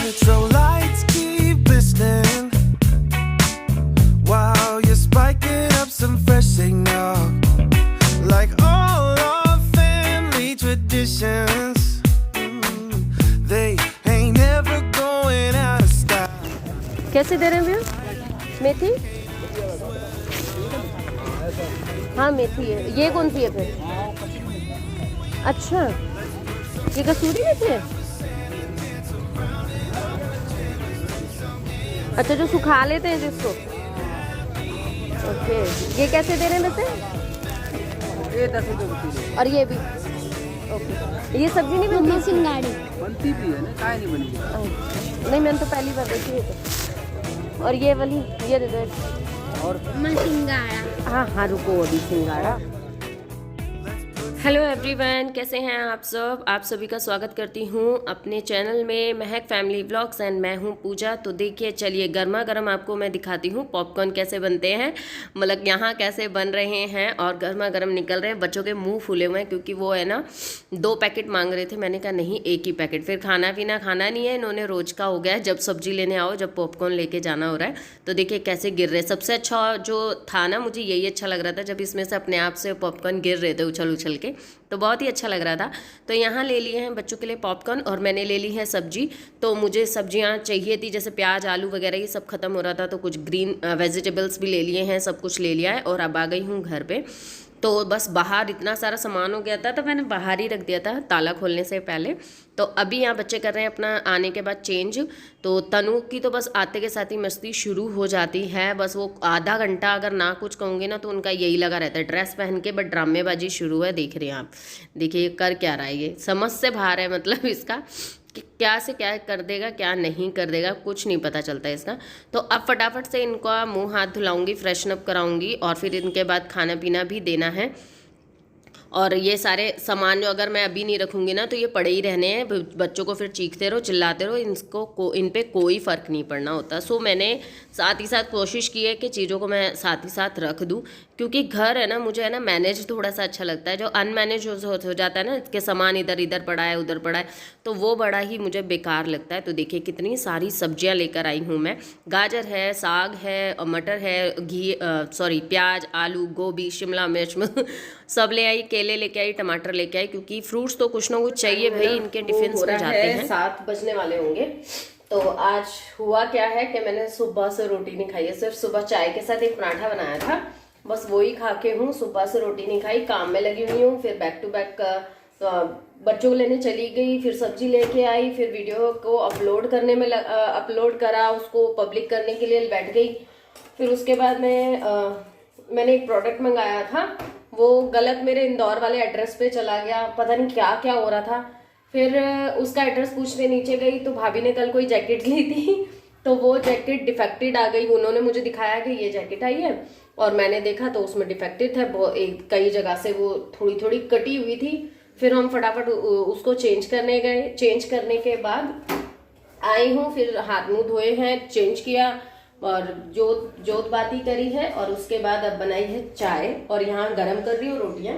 Metro lights keep glistening while you're spiking up some fresh eggnog, like all our family traditions. They ain't never going out of style. कैसे दे रहे हैं भैया? मेथी? हाँ मेथी है। ये कौन सी है फिर? अच्छा, ये कसूरी मेथी है। अच्छा, जो सुखा लेते हैं जिसको। ओके, ये कैसे दे रहे हैं वैसे? ये 10 रुपये किलो। और ये भी ओके। ये सब्जी नहीं बनती? सिंगाड़ी बनती भी है ना, काय नहीं बनेगी। नहीं, मैंने तो पहली बार देखी है। और ये वाली ये दे दो। और सिंगाड़ा। हाँ हाँ, रुको अभी सिंगाड़ा। हेलो एवरीवन, कैसे हैं आप सब? आप सभी का स्वागत करती हूँ अपने चैनल में महक फैमिली व्लॉग्स एंड मैं हूँ पूजा। तो देखिए, चलिए गर्मा गर्म आपको मैं दिखाती हूँ पॉपकॉर्न कैसे बनते हैं, मतलब यहाँ कैसे बन रहे हैं और गर्मा गर्म निकल रहे हैं। बच्चों के मुंह फूले हुए हैं क्योंकि वो है ना 2 पैकेट मांग रहे थे। मैंने कहा नहीं, एक ही पैकेट। फिर खाना पीना खाना नहीं है इन्होंने, रोज का हो गया है। जब सब्जी लेने आओ, जब पॉपकॉर्न लेके जाना हो रहा है। तो देखिए कैसे गिर रहे। सबसे अच्छा जो था ना, मुझे यही अच्छा लग रहा था जब इसमें से अपने आप से पॉपकॉर्न गिर रहे थे उछल उछल के, तो बहुत ही अच्छा लग रहा था। तो यहाँ ले लिए हैं बच्चों के लिए पॉपकॉर्न और मैंने ले ली है सब्जी। तो मुझे सब्जियाँ चाहिए थी, जैसे प्याज आलू वगैरह ये सब खत्म हो रहा था, तो कुछ ग्रीन वेजिटेबल्स भी ले लिए हैं, सब कुछ ले लिया है। और अब आ गई हूँ घर पे। तो बस बाहर इतना सारा सामान हो गया था तो मैंने बाहर ही रख दिया था ताला खोलने से पहले। तो अभी यहाँ बच्चे कर रहे हैं अपना आने के बाद चेंज। तो तनु की तो बस आते के साथ ही मस्ती शुरू हो जाती है। बस वो आधा घंटा अगर ना कुछ कहूँगे ना तो उनका यही लगा रहता है, ड्रेस पहन के बट ड्रामेबाजी शुरू है। देख रहे हैं आप, देखिए कर क्या रहा है, ये समझ से बाहर है मतलब इसका कि क्या से क्या कर देगा क्या नहीं कर देगा, कुछ नहीं पता चलता है इसका। तो अब फटाफट से इनका मुंह हाथ धुलाऊंगी, फ्रेशन अप कराऊंगी और फिर इनके बाद खाना पीना भी देना है। और ये सारे सामान जो अगर मैं अभी नहीं रखूँगी ना तो ये पड़े ही रहने हैं। बच्चों को फिर चीखते रहो चिल्लाते रहो, इन पे कोई फ़र्क नहीं पड़ना होता। सो मैंने साथ ही साथ कोशिश की है कि चीज़ों को मैं साथ ही साथ रख दूँ, क्योंकि घर है ना, मुझे है ना मैनेज थोड़ा सा अच्छा लगता है। जो अनमैनेज हो जाता है ना, इसके सामान इधर इधर पड़ा है उधर पड़ा है, तो वो बड़ा ही मुझे बेकार लगता है। तो देखिए कितनी सारी सब्जियां लेकर आई हूँ मैं। गाजर है, साग है, मटर है, प्याज आलू गोभी शिमला मिर्च सब ले आई, केले लेके आई, टमाटर लेके आई, क्योंकि फ्रूट्स तो कुछ ना कुछ चाहिए भाई, इनके टिफिन में जाते हैं। 7 बजने वाले होंगे। तो आज हुआ क्या है कि मैंने सुबह से रोटी नहीं खाई है, सिर्फ सुबह चाय के साथ एक पराठा बनाया था, बस वही खा के हूँ। सुबह से रोटी नहीं खाई, काम में लगी हुई हूँ। फिर बैक टू बैक बच्चों को लेने चली गई, फिर सब्जी लेके आई, फिर वीडियो को अपलोड करने में अपलोड करा, उसको पब्लिक करने के लिए बैठ गई। फिर उसके बाद मैंने एक प्रोडक्ट मंगाया था, वो गलत मेरे इंदौर वाले एड्रेस पे चला गया, पता नहीं क्या क्या हो रहा था। फिर उसका एड्रेस पूछने नीचे गई तो भाभी ने कल कोई जैकेट ली थी, तो वो जैकेट डिफेक्टेड आ गई। उन्होंने मुझे दिखाया कि ये जैकेट आई है और मैंने देखा तो उसमें डिफेक्टेड था, कई जगह से वो थोड़ी थोड़ी कटी हुई थी। फिर हम फटाफट उसको चेंज करने गए। चेंज करने के बाद आई हूँ, फिर हाथ मुँह धोए हैं, चेंज किया और जोत बाती करी है। और उसके बाद अब बनाई है चाय और यहाँ गरम कर रही हूँ रोटियाँ।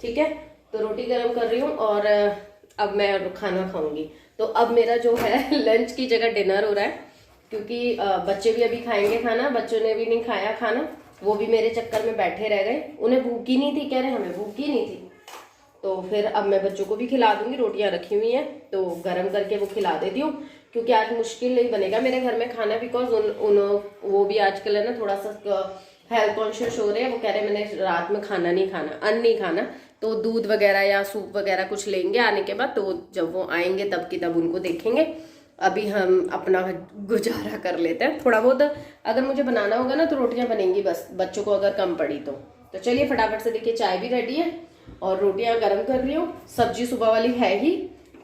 ठीक है, तो रोटी गरम कर रही हूँ और अब मैं खाना खाऊंगी। तो अब मेरा जो है लंच की जगह डिनर हो रहा है, क्योंकि बच्चे भी अभी खाएंगे खाना। बच्चों ने भी नहीं खाया खाना, वो भी मेरे चक्कर में बैठे रह गए। उन्हें भूख ही नहीं थी, कह रहे हमें भूख ही नहीं थी। तो फिर अब मैं बच्चों को भी खिला दूंगी। रोटियां रखी हुई हैं तो गरम करके वो खिला देती हूँ, क्योंकि आज मुश्किल नहीं बनेगा मेरे घर में खाना, बिकॉज वो भी आजकल है ना थोड़ा सा हेल्थ कॉन्शियस हो रहे हैं। वो कह रहे हैं मैंने रात में खाना नहीं खाना, अन्न नहीं खाना, तो दूध वगैरह या सूप वगैरह कुछ लेंगे आने के बाद। तो जब वो आएंगे तब की तब उनको देखेंगे। अभी हम अपना गुजारा कर लेते हैं थोड़ा बहुत। अगर मुझे बनाना होगा ना तो रोटियां बनेंगी, बस बच्चों को अगर कम पड़ी तो चलिए फटाफट से। देखिए चाय भी रेडी है और रोटियां गर्म कर रही हूँ। सब्जी सुबह वाली है ही,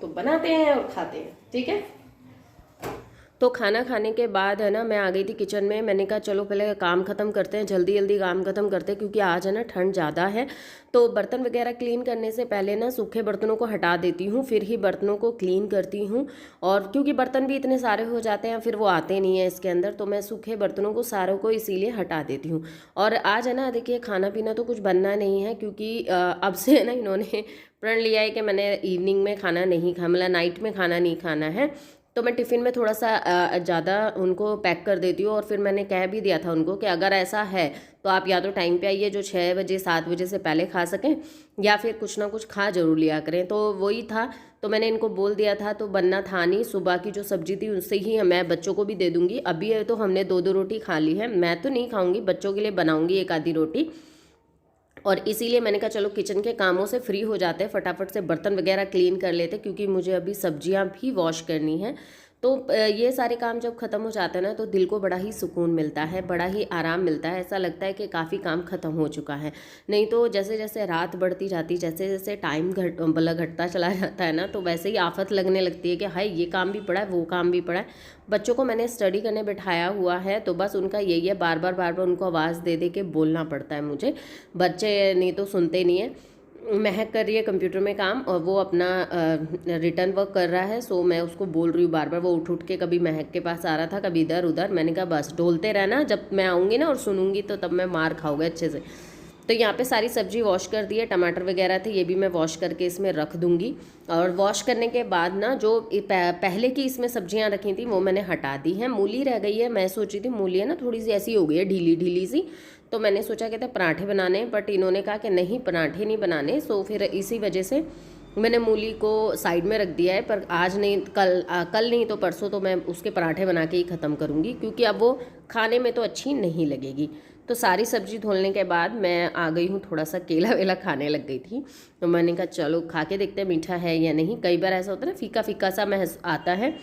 तो बनाते हैं और खाते हैं। ठीक है, तो खाना खाने के बाद है ना मैं आ गई थी किचन में। मैंने कहा चलो पहले काम ख़त्म करते हैं, जल्दी जल्दी काम ख़त्म करते हैं, क्योंकि आज है ना ठंड ज़्यादा है। तो बर्तन वगैरह क्लीन करने से पहले ना सूखे बर्तनों को हटा देती हूँ, फिर ही बर्तनों को क्लीन करती हूँ। और क्योंकि बर्तन भी इतने सारे हो जाते हैं फिर वो आते नहीं है इसके अंदर, तो मैं सूखे बर्तनों को सारों को इसीलिए हटा देती हूँ। और आज है ना देखिए खाना पीना तो कुछ बनना नहीं है, क्योंकि अब से है ना इन्होंने प्रण लिया है कि मैंने इवनिंग में खाना नहीं खाना, मतलब नाइट में खाना नहीं खाना है। तो मैं टिफ़िन में थोड़ा सा ज़्यादा उनको पैक कर देती हूँ। और फिर मैंने कह भी दिया था उनको कि अगर ऐसा है तो आप या तो टाइम पे आइए जो 6 बजे 7 बजे से पहले खा सकें, या फिर कुछ ना कुछ खा ज़रूर लिया करें। तो वही था, तो मैंने इनको बोल दिया था। तो बनना था नहीं, सुबह की जो सब्जी थी उससे ही मैं बच्चों को भी दे दूँगी। अभी तो हमने 2-2 रोटी खा ली है, मैं तो नहीं खाऊँगी, बच्चों के लिए बनाऊँगी एक आधी रोटी। और इसीलिए मैंने कहा चलो किचन के कामों से फ्री हो जाते हैं, फटाफट से बर्तन वगैरह क्लीन कर लेते, क्योंकि मुझे अभी सब्जियां भी वॉश करनी है। तो ये सारे काम जब ख़त्म हो जाते हैं ना तो दिल को बड़ा ही सुकून मिलता है, बड़ा ही आराम मिलता है। ऐसा लगता है कि काफ़ी काम ख़त्म हो चुका है। नहीं तो जैसे जैसे रात बढ़ती जाती, जैसे जैसे टाइम घटता चला जाता है ना, तो वैसे ही आफत लगने लगती है कि हाय ये काम भी पड़ा है, वो काम भी पड़ा है। बच्चों को मैंने स्टडी करने बिठाया हुआ है, तो बस उनका यही है, बार बार उनको आवाज़ दे दे के बोलना पड़ता है मुझे। बच्चे नहीं तो सुनते नहीं है। महक कर रही है कंप्यूटर में काम, और वो अपना रिटर्न वर्क कर रहा है। सो मैं उसको बोल रही हूँ बार बार, वो उठ के कभी महक के पास आ रहा था, कभी इधर उधर। मैंने कहा बस डोलते रहना, जब मैं आऊँगी ना और सुनूंगी तो तब मैं मार खाऊंगा अच्छे से। तो यहाँ पे सारी सब्जी वॉश कर दी है, टमाटर वगैरह थे ये भी मैं वॉश करके इसमें रख दूँगी। और वॉश करने के बाद ना जो पहले की इसमें सब्जियाँ रखी थी वो मैंने हटा दी हैं। मूली रह गई है, मैं सोची थी मूली है ना थोड़ी सी ऐसी हो गई है ढीली ढीली सी, तो मैंने सोचा कहते पराठे बनाने, बट इन्होंने कहा कि नहीं पराठे नहीं बनाने। सो फिर इसी वजह से मैंने मूली को साइड में रख दिया है। पर आज नहीं, कल नहीं तो परसों तो मैं उसके पराठे बना के ही ख़त्म करूँगी, क्योंकि अब वो खाने में तो अच्छी नहीं लगेगी। तो सारी सब्जी धोने के बाद मैं आ गई हूँ, थोड़ा सा केला वेला खाने लग गई थी। तो मैंने कहा चलो खा के देखते हैं मीठा है या नहीं। कई बार ऐसा होता है ना फीका फीका सा आता है।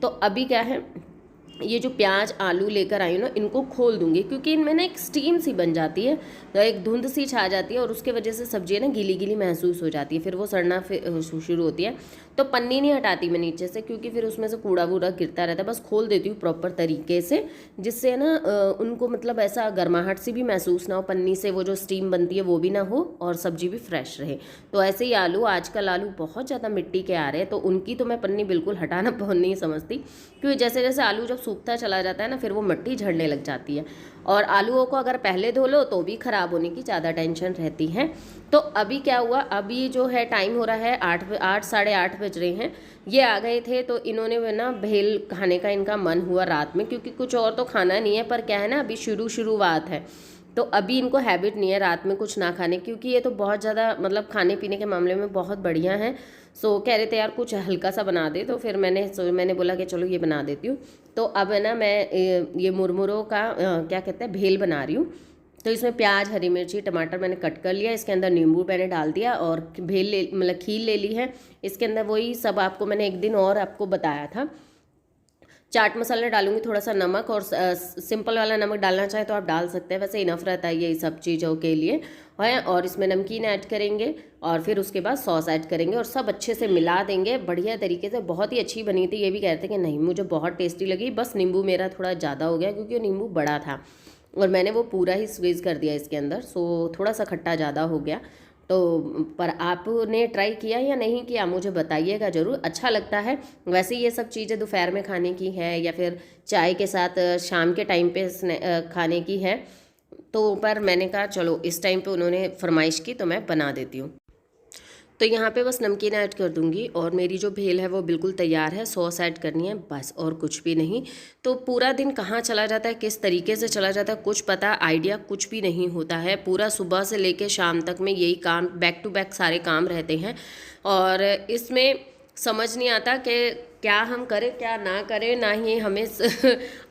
तो अभी क्या है, ये जो प्याज आलू लेकर आई हूँ ना, इनको खोल दूंगी, क्योंकि इनमें ना एक स्टीम सी बन जाती है, तो एक धुंध सी छा जाती है, और उसके वजह से सब्जी ना गीली गीली महसूस हो जाती है, फिर वो सड़ना शुरू होती है। तो पन्नी नहीं हटाती मैं नीचे से, क्योंकि फिर उसमें से कूड़ा वूड़ा गिरता रहता है। बस खोल देती हूँ प्रॉपर तरीके से, जिससे ना उनको मतलब ऐसा गर्माहट सी भी महसूस ना हो, पन्नी से वो जो स्टीम बनती है वो भी ना हो, और सब्जी भी फ्रेश रहे। तो ऐसे ही आलू, आजकल आलू बहुत ज़्यादा मिट्टी के आ रहे हैं, तो उनकी तो मैं पन्नी बिल्कुल हटाना नहीं समझती, क्योंकि जैसे जैसे आलू जब सूखता चला जाता है ना, फिर वो मिट्टी झड़ने लग जाती है। और आलूओं को अगर पहले धो लो तो भी ख़राब होने की ज़्यादा टेंशन रहती है। तो अभी क्या हुआ, अभी जो है टाइम हो रहा है 8 साढ़े 8 बज रहे हैं। ये आ गए थे, तो इन्होंने ना भेल खाने का इनका मन हुआ रात में, क्योंकि कुछ और तो खाना नहीं है, पर क्या है ना अभी शुरुआत है, तो अभी इनको हैबिट नहीं है रात में कुछ ना खाने, क्योंकि ये तो बहुत ज़्यादा मतलब खाने पीने के मामले में बहुत बढ़िया है। सो कह रहे थे यार कुछ हल्का सा बना दे, तो फिर मैंने बोला कि चलो ये बना देती हूँ। तो अब है ना मैं ये मुरमुरों का क्या कहते हैं भेल बना रही हूँ। तो इसमें प्याज, हरी मिर्ची, टमाटर मैंने कट कर लिया, इसके अंदर नींबू मैंने डाल दिया, और भेल मतलब खीर ले ली है। इसके अंदर वही सब आपको मैंने एक दिन और आपको बताया था। चाट मसाला डालूंगी, थोड़ा सा नमक, और सिंपल वाला नमक डालना चाहे तो आप डाल सकते हैं, वैसे इनफ रहता है ये सब चीज़ों के लिए है। और इसमें नमकीन ऐड करेंगे, और फिर उसके बाद सॉस ऐड करेंगे, और सब अच्छे से मिला देंगे बढ़िया तरीके से। बहुत ही अच्छी बनी थी, ये भी कहते कि नहीं मुझे बहुत टेस्टी लगी, बस नींबू मेरा थोड़ा ज़्यादा हो गया, क्योंकि नींबू बड़ा था और मैंने वो पूरा ही स्क्वीज़ कर दिया इसके अंदर, सो थोड़ा सा खट्टा ज़्यादा हो गया। तो पर आपने ट्राई किया या नहीं किया मुझे बताइएगा ज़रूर, अच्छा लगता है। वैसे ये सब चीज़ें दोपहर में खाने की है, या फिर चाय के साथ शाम के टाइम पे खाने की है। तो पर मैंने कहा चलो इस टाइम पे उन्होंने फरमाइश की तो मैं बना देती हूँ। तो यहाँ पे बस नमकीन ऐड कर दूँगी, और मेरी जो भेल है वो बिल्कुल तैयार है। सॉस ऐड करनी है बस, और कुछ भी नहीं। तो पूरा दिन कहाँ चला जाता है, किस तरीके से चला जाता है, कुछ पता आइडिया कुछ भी नहीं होता है। पूरा सुबह से लेके शाम तक में यही काम, बैक टू बैक सारे काम रहते हैं, और इसमें समझ नहीं आता कि क्या हम करें क्या ना करें। ना ही हमें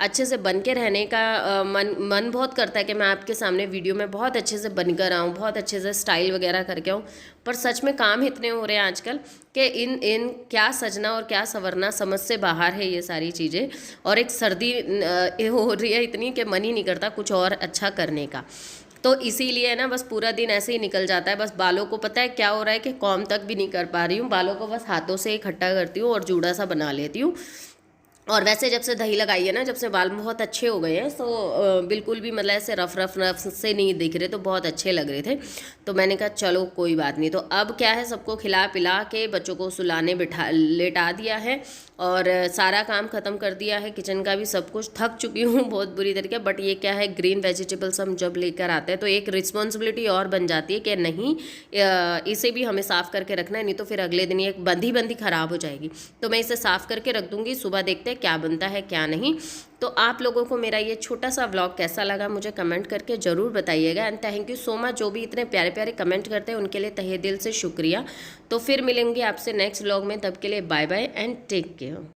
अच्छे से बन के रहने का मन बहुत करता है कि मैं आपके सामने वीडियो में बहुत अच्छे से बनकर आऊँ, बहुत अच्छे से स्टाइल वगैरह करके आऊँ, पर सच में काम इतने हो रहे हैं आजकल कि इन क्या सजना और क्या संवरना समझ से बाहर है ये सारी चीज़ें। और एक सर्दी हो रही है इतनी कि मन ही नहीं करता कुछ और अच्छा करने का। तो इसीलिए ना बस पूरा दिन ऐसे ही निकल जाता है। बस बालों को पता है क्या हो रहा है कि कॉम तक भी नहीं कर पा रही हूँ, बालों को बस हाथों से इकट्ठा करती हूँ और जूड़ा सा बना लेती हूँ। और वैसे जब से दही लगाई है ना, जब से बाल बहुत अच्छे हो गए हैं, तो बिल्कुल भी मतलब ऐसे रफ से नहीं दिख रहे, तो बहुत अच्छे लग रहे थे। तो मैंने कहा चलो कोई बात नहीं। तो अब क्या है, सबको खिला पिला के बच्चों को सुलाने लेटा दिया है, और सारा काम ख़त्म कर दिया है, किचन का भी सब कुछ, थक चुकी हूँ बहुत बुरी तरीके। बट ये क्या है, ग्रीन वेजिटेबल्स हम जब लेकर आते हैं तो एक रिस्पॉन्सिबिलिटी और बन जाती है कि नहीं इसे भी हमें साफ़ करके रखना है, नहीं तो फिर अगले दिन ये बंदी ख़राब हो जाएगी। तो मैं इसे साफ़ करके रख दूँगी, सुबह देखते हैं क्या बनता है क्या नहीं। तो आप लोगों को मेरा ये छोटा सा व्लॉग कैसा लगा मुझे कमेंट करके ज़रूर बताइएगा। And thank you so much, जो भी इतने प्यारे प्यारे कमेंट करते हैं उनके लिए तहे दिल से शुक्रिया। तो फिर मिलेंगे आपसे नेक्स्ट व्लॉग में, तब के लिए bye bye and take care.